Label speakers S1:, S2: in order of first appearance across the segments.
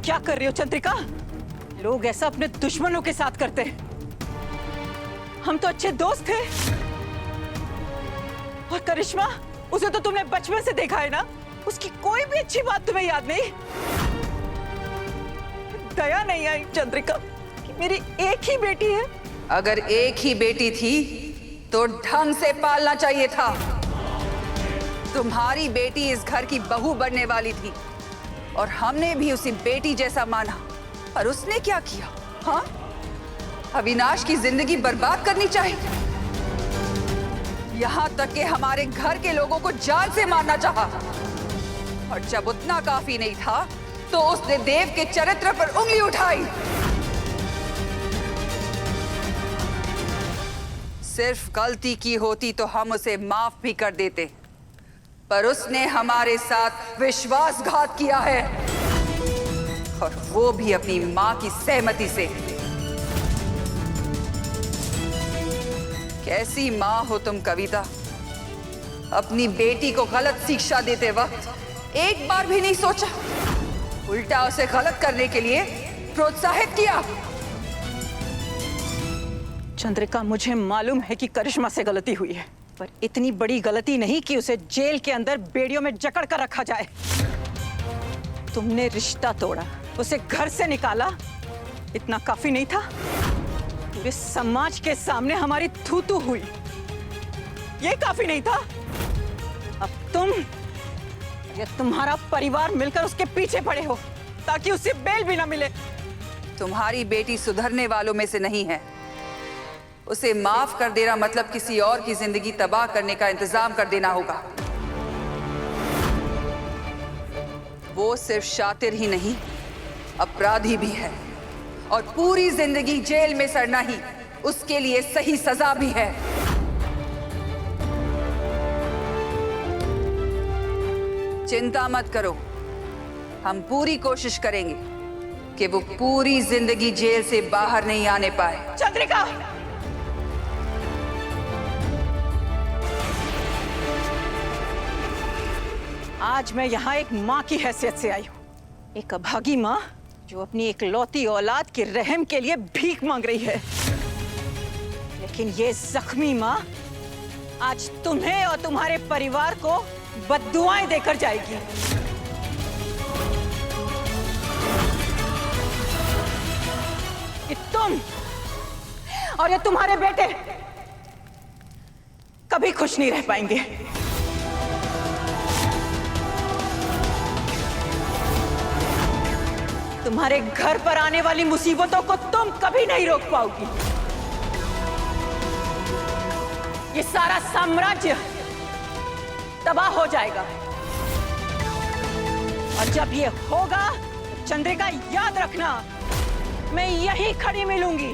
S1: क्या कर रही हो चंद्रिका? लोग ऐसा अपने दुश्मनों के साथ करते हैं। हम तो अच्छे दोस्त थे। और करिश्मा, उसे तो तुमने बचपन से देखा है ना, उसकी कोई भी अच्छी बात तुम्हें याद नहीं। दया नहीं आई चंद्रिका कि मेरी एक ही बेटी है।
S2: अगर एक ही बेटी थी तो ढंग से पालना चाहिए था। तुम्हारी बेटी इस घर की बहू बनने वाली थी और हमने भी उसे बेटी जैसा माना, पर उसने क्या किया? हाँ, अविनाश की जिंदगी बर्बाद करनी चाहिए। यहाँ तक कि हमारे घर के लोगों को जान से मारना चाहा। और जब उतना काफी नहीं था तो उसने देव के चरित्र पर उंगली उठाई। सिर्फ गलती की होती तो हम उसे माफ भी कर देते, पर उसने हमारे साथ विश्वासघात किया है, और वो भी अपनी मां की सहमति से। कैसी मां हो तुम कविता? अपनी बेटी को गलत शिक्षा देते वक्त एक बार भी नहीं सोचा, उल्टा उसे गलत करने के लिए प्रोत्साहित किया।
S1: चंद्रिका, मुझे मालूम है कि करिश्मा से गलती हुई है, पर इतनी बड़ी गलती नहीं कि उसे जेल के अंदर बेड़ियों में जकड़ कर रखा जाए। तुमने रिश्ता तोड़ा, उसे घर से निकाला, इतना काफी नहीं था? पूरे समाज के सामने हमारी थू-थू हुई, ये काफी नहीं था? अब तुम या तुम्हारा परिवार मिलकर उसके पीछे पड़े हो ताकि उसे बेल भी ना मिले।
S2: तुम्हारी बेटी सुधरने वालों में से नहीं है। उसे माफ कर देना मतलब किसी और की जिंदगी तबाह करने का इंतजाम कर देना होगा। वो सिर्फ शातिर ही नहीं, अपराधी भी है, और पूरी जिंदगी जेल में सड़ना ही उसके लिए सही सजा भी है। चिंता मत करो, हम पूरी कोशिश करेंगे कि वो पूरी जिंदगी जेल से बाहर नहीं आने पाए।
S1: चंद्रिका! आज मैं यहाँ एक माँ की हैसियत से आई हूँ, एक अभागी माँ जो अपनी इकलौती औलाद के रहम के लिए भीख मांग रही है। लेकिन ये जख्मी माँ आज तुम्हें और तुम्हारे परिवार को बद्दुआएं देकर जाएगी। कि तुम और ये तुम्हारे बेटे कभी खुश नहीं रह पाएंगे। तुम्हारे घर पर आने वाली मुसीबतों को तुम कभी नहीं रोक पाओगी। ये सारा साम्राज्य तबाह हो जाएगा, और जब ये होगा, चंद्रिका याद रखना, मैं यहीं खड़ी मिलूंगी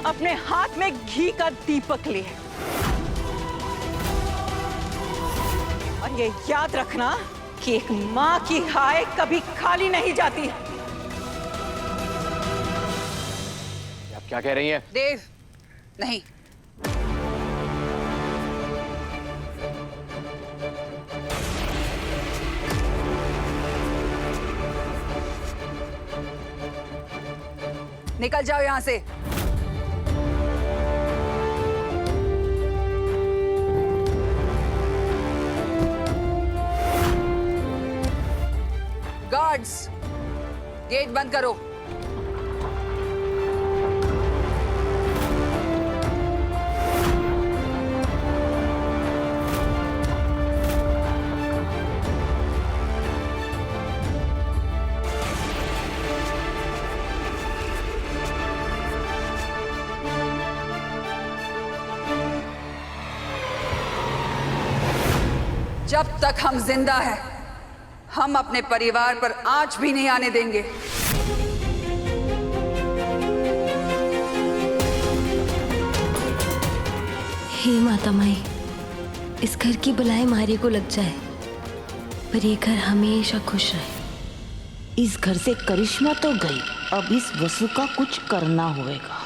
S1: अपने हाथ में घी का दीपक लिए। और ये याद रखना कि एक माँ की हाय कभी खाली नहीं जाती।
S3: आप क्या कह रही हैं?
S2: देव, नहीं। निकल जाओ यहां से। गार्ड्स, गेट बंद करो। जब तक हम जिंदा हैं, हम अपने परिवार पर आंच भी नहीं आने देंगे।
S4: हे माता माई, इस घर की बलाएं मारे को लग जाए, पर ये घर हमेशा खुश रहे।
S5: इस घर से करिश्मा तो गई, अब इस वसु का कुछ करना होगा।